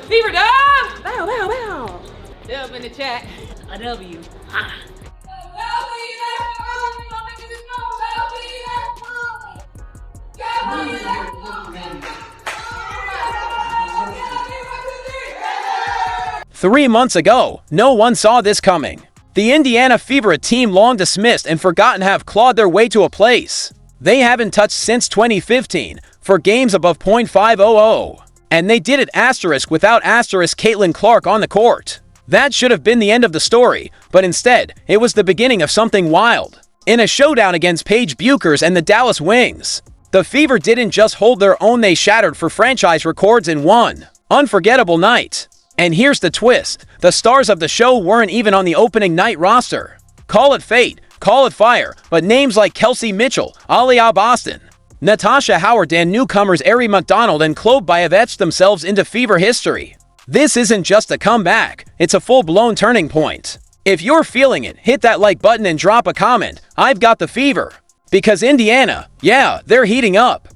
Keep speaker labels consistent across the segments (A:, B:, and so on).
A: Fever dub!
B: Bow, bow, bow.
A: Dub in the chat. A W. Ha.
C: Three months ago, no one saw this coming. The Indiana Fever, a team long dismissed and forgotten, have clawed their way to a place they haven't touched since 2015 for games above .500. And they did it without Caitlin Clark on the court. That should have been the end of the story, but instead, it was the beginning of something wild. In a showdown against Paige Bueckers and the Dallas Wings, the Fever didn't just hold their own, they shattered for franchise records in one unforgettable night. And here's the twist. The stars of the show weren't even on the opening night roster. Call it fate, call it fire, but names like Kelsey Mitchell, Aliyah Boston, Natasha Howard, and newcomers Ari McDonald and Chloe have etched themselves into Fever history. This isn't just a comeback, it's a full-blown turning point. If you're feeling it, hit that like button and drop a comment. I've got the Fever. Because Indiana, yeah, they're heating up.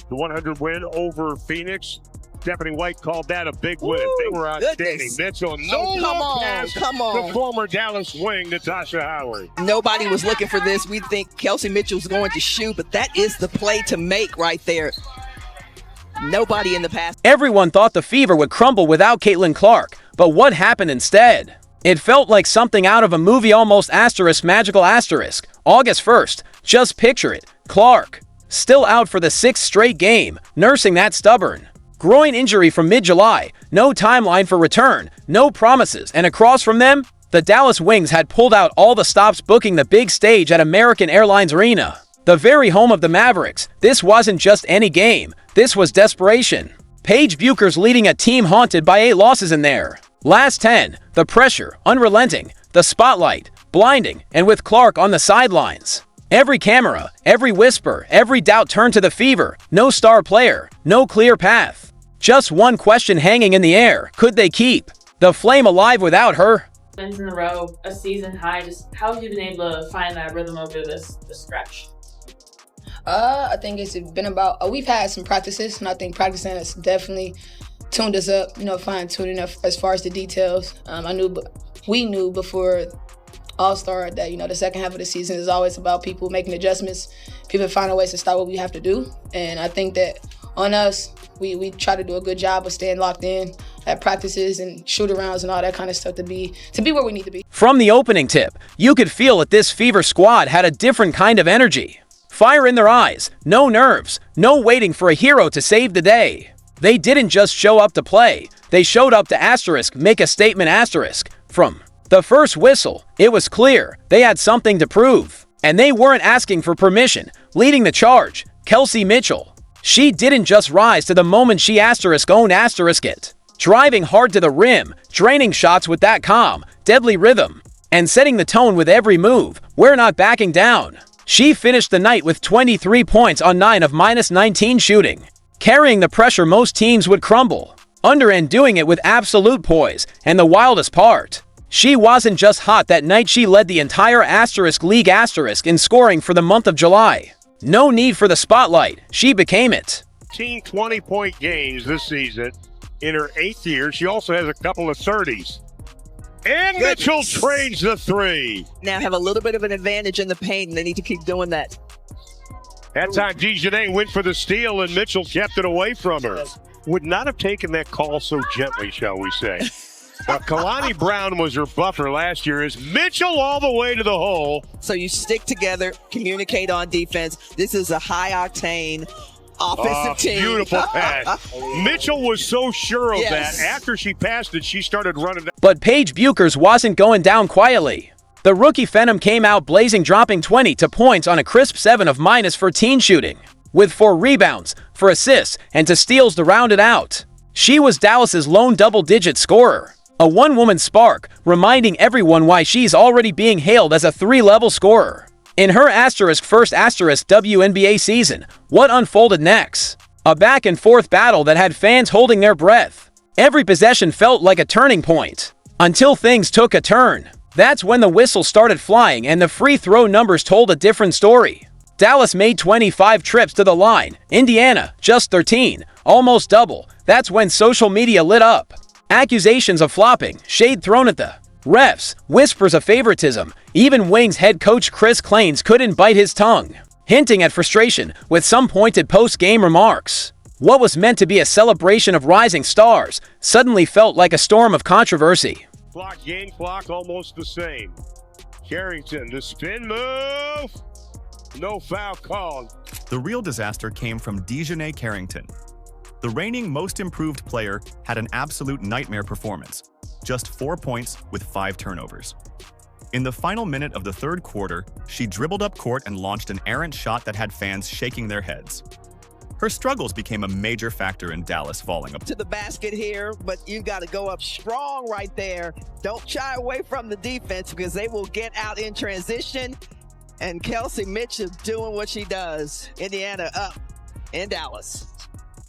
D: The 100 win over Phoenix. Stephanie White called that a big win. They were outstanding. Mitchell,
B: Come on.
D: The former Dallas Wing, Natasha Howard.
B: Nobody was looking for this. We think Kelsey Mitchell's going to shoot, but that is the play to make right there. Nobody in the past.
C: Everyone thought the Fever would crumble without Caitlin Clark, but what happened instead? It felt like something out of a movie, almost magical asterisk. August 1st, just picture it. Clark, still out for the 6th straight game, nursing that stubborn groin injury from mid-July. No timeline for return, no promises, and across from them, the Dallas Wings had pulled out all the stops, booking the big stage at American Airlines Arena, the very home of the Mavericks. This wasn't just any game, this was desperation. Paige Bueckers leading a team haunted by 8 losses in there. Last 10, the pressure, unrelenting, the spotlight, blinding, and with Clark on the sidelines. Every camera, every whisper, every doubt turned to the Fever. No star player, no clear path. Just one question hanging in the air. Could they keep the flame alive without her?
A: Wins in a row, a season high. Just how have you been able to find that rhythm over this stretch?
E: I think it's been about, we've had some practices, and I think practicing has definitely tuned us up, fine-tuning as far as the details. We knew before All-Star that, the second half of the season is always about people making adjustments, people finding ways to stop what we have to do. And I think that on us, we try to do a good job of staying locked in at practices and shoot-arounds and all that kind of stuff to be where we need to be.
C: From the opening tip, you could feel that this Fever squad had a different kind of energy. Fire in their eyes, no nerves, no waiting for a hero to save the day. They didn't just show up to play, they showed up to make a statement. From the first whistle, it was clear they had something to prove. And they weren't asking for permission. Leading the charge, Kelsey Mitchell. She didn't just rise to the moment, she owned it. Driving hard to the rim, draining shots with that calm, deadly rhythm, and setting the tone with every move. We're not backing down. She finished the night with 23 points on 9 of -19 shooting, carrying the pressure most teams would crumble under and doing it with absolute poise. And the wildest part, she wasn't just hot that night, she led the entire league in scoring for the month of July. No need for the spotlight, she became it.
D: 20-point games this season in her 8th year. She also has a couple of 30s. And Mitchell trades the 3.
B: Now have a little bit of an advantage in the paint, and they need to keep doing that.
D: That time, Dejanay went for the steal, and Mitchell kept it away from her. Would not have taken that call so gently, shall we say. Now, Kalani Brown was her buffer last year. Is Mitchell all the way to the hole?
B: So you stick together, communicate on defense. This is a high-octane offensive team.
D: Beautiful pass. Mitchell was so sure of that. After she passed it, she started running.
C: But Paige Bueckers wasn't going down quietly. The rookie Phenom came out blazing, dropping 20 points on a crisp 7 of -14 shooting, with 4 rebounds, 4 assists, and 2 steals to round it out. She was Dallas's lone double-digit scorer. A one-woman spark, reminding everyone why she's already being hailed as a 3-level scorer. In her first WNBA season, what unfolded next? A back-and-forth battle that had fans holding their breath. Every possession felt like a turning point, until things took a turn. That's when the whistle started flying and the free throw numbers told a different story. Dallas made 25 trips to the line, Indiana just 13, almost double. That's when social media lit up. Accusations of flopping, shade thrown at the refs, whispers of favoritism. Even Wings head coach Chris Clains couldn't bite his tongue, hinting at frustration with some pointed post-game remarks. What was meant to be a celebration of rising stars suddenly felt like a storm of controversy.
D: Clock, game clock, almost the same. Carrington, the spin move. No foul called.
F: The real disaster came from Dejanay Carrington. The reigning most improved player had an absolute nightmare performance. Just 4 points with 5 turnovers. In the final minute of the third quarter, she dribbled up court and launched an errant shot that had fans shaking their heads. Her struggles became a major factor in Dallas falling apart.
B: To the basket here, but you got to go up strong right there. Don't shy away from the defense because they will get out in transition. And Kelsey Mitchell doing what she does. Indiana up in Dallas.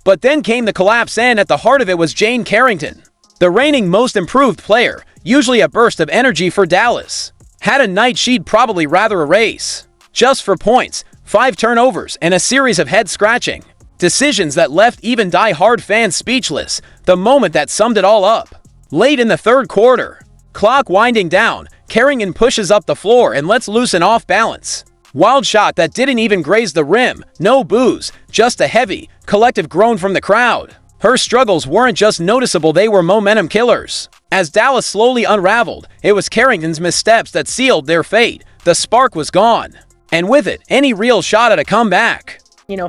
C: But then came the collapse, and at the heart of it was Jane Carrington, the reigning most improved player, usually a burst of energy for Dallas. Had a night she'd probably rather erase. Just for points, 5 turnovers, and a series of head-scratching decisions that left even die-hard fans speechless. The moment that summed it all up. Late in the third quarter, clock winding down, Carrington pushes up the floor and lets loose an off-balance wild shot that didn't even graze the rim. No boos, just a heavy, collective groan from the crowd. Her struggles weren't just noticeable, they were momentum killers. As Dallas slowly unraveled, it was Carrington's missteps that sealed their fate. The spark was gone, and with it, any real shot at a comeback.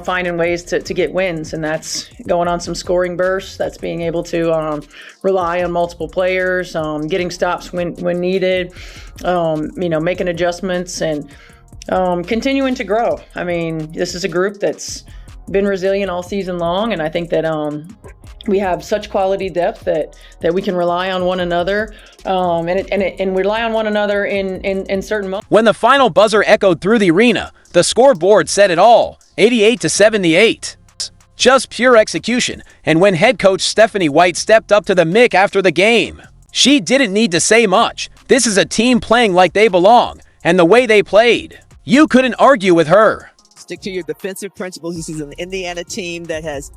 G: Finding ways to get wins, and that's going on some scoring bursts. That's being able to rely on multiple players, getting stops when needed, making adjustments and continuing to grow. I mean, this is a group that's been resilient all season long, and I think that we have such quality depth that we can rely on one another, and rely on one another in certain moments.
C: When the final buzzer echoed through the arena, the scoreboard said it all, 88-78. Just pure execution, and when head coach Stephanie White stepped up to the mic after the game, she didn't need to say much. This is a team playing like they belong, and the way they played, you couldn't argue with her.
B: Stick to your defensive principles. This is an Indiana team that has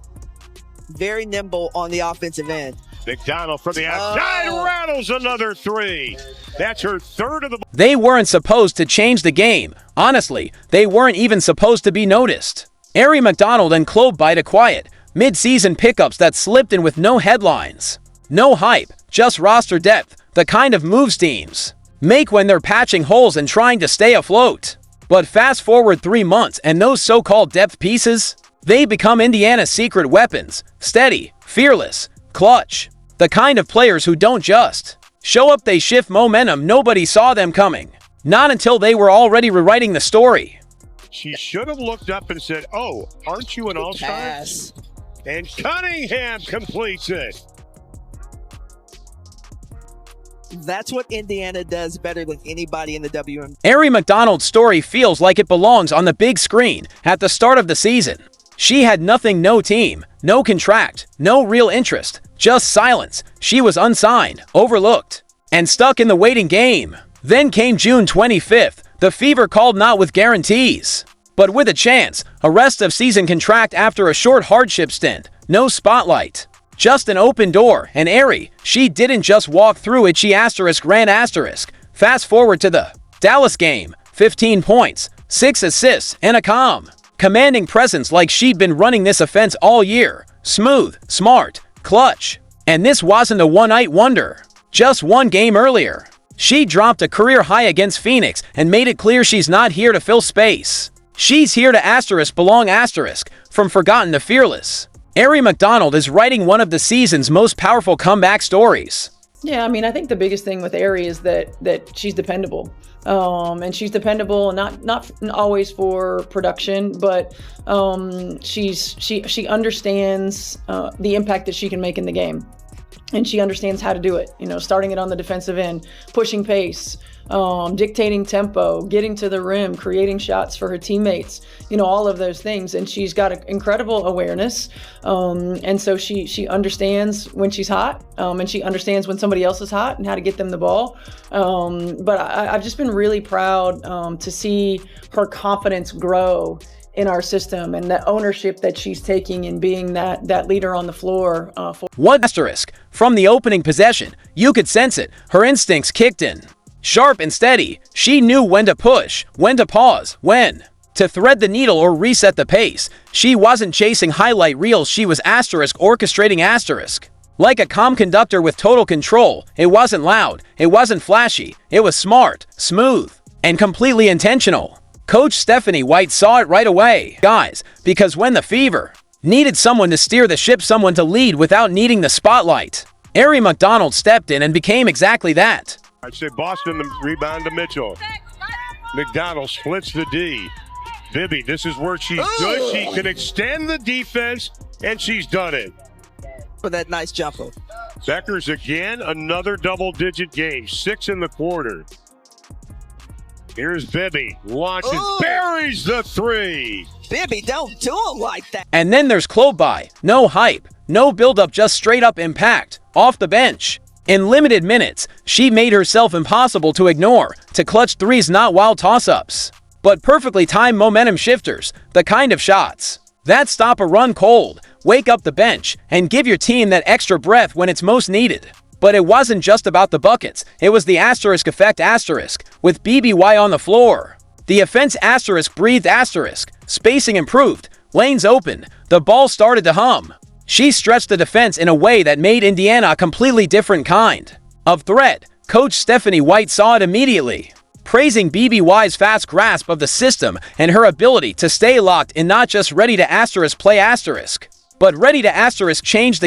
B: very nimble on the offensive end.
D: McDonald from the outside rattles another 3. That's her third of the.
C: They weren't supposed to change the game. Honestly, they weren't even supposed to be noticed. Ari McDonald and Chloe Bida quiet, mid-season pickups that slipped in with no headlines. No hype, just roster depth, the kind of moves teams make when they're patching holes and trying to stay afloat. But fast forward 3 months and those so-called depth pieces, they become Indiana's secret weapons. Steady, fearless, clutch. The kind of players who don't just show up, they shift momentum. Nobody saw them coming. Not until they were already rewriting the story.
D: She should have looked up and said, "Oh, aren't you an all-star?"
B: Pass.
D: And Cunningham completes it.
B: That's what Indiana does better than anybody in the WNBA.
C: Ari McDonald's story feels like it belongs on the big screen at the start of the season. She had nothing, no team, no contract, no real interest, just silence. She was unsigned, overlooked, and stuck in the waiting game. Then came June 25th. The Fever called not with guarantees, but with a chance. A rest of season contract after a short hardship stint. No spotlight. Just an open door, and Ari, she didn't just walk through it, she ran asterisk. Fast forward to the Dallas game, 15 points, 6 assists, and a calm, commanding presence like she'd been running this offense all year. Smooth, smart, clutch. And this wasn't a one-night wonder. Just one game earlier, she dropped a career high against Phoenix and made it clear she's not here to fill space. She's here to belong from forgotten to fearless. Ari McDonald is writing one of the season's most powerful comeback stories.
G: Yeah, I mean, I think the biggest thing with Ari is that she's dependable. And she's dependable, not always for production, but she understands the impact that she can make in the game. and she understands how to do it. Starting it on the defensive end, pushing pace, dictating tempo, getting to the rim, creating shots for her teammates, all of those things. And she's got an incredible awareness. And so she understands when she's hot, and she understands when somebody else is hot and how to get them the ball. But I've just been really proud to see her confidence grow in our system, and the ownership that she's taking in being that leader on the floor.
C: One asterisk. From the opening possession, you could sense it. Her instincts kicked in. Sharp and steady, she knew when to push, when to pause, when to thread the needle or reset the pace. She wasn't chasing highlight reels, she was orchestrating. Like a calm conductor with total control. It wasn't loud, it wasn't flashy, it was smart, smooth, and completely intentional. Coach Stephanie White saw it right away, guys, because when the Fever needed someone to steer the ship, someone to lead without needing the spotlight, Ari McDonald stepped in and became exactly that.
D: I'd say Boston, the rebound to Mitchell. McDonald splits the D. Bibby, this is where she's good. She can extend the defense, and she's done it.
B: For that nice jumper.
D: Bueckers again, another double-digit game, 6 in the quarter. Here's Bibby, launches, buries the 3.
B: Bibby, don't do him like that.
C: And then there's Klobai. No hype, no build-up, just straight-up impact, off the bench. In limited minutes, she made herself impossible to ignore, to clutch threes, not wild toss-ups, but perfectly timed momentum shifters, the kind of shots that stop a run cold, wake up the bench, and give your team that extra breath when it's most needed. But it wasn't just about the buckets, it was the asterisk effect asterisk, with BBY on the floor. The offense asterisk breathed asterisk, spacing improved, lanes open, the ball started to hum. She stretched the defense in a way that made Indiana a completely different kind of threat. Coach Stephanie White saw it immediately, praising BBY's fast grasp of the system and her ability to stay locked in, not just ready to asterisk play asterisk, but ready to asterisk change the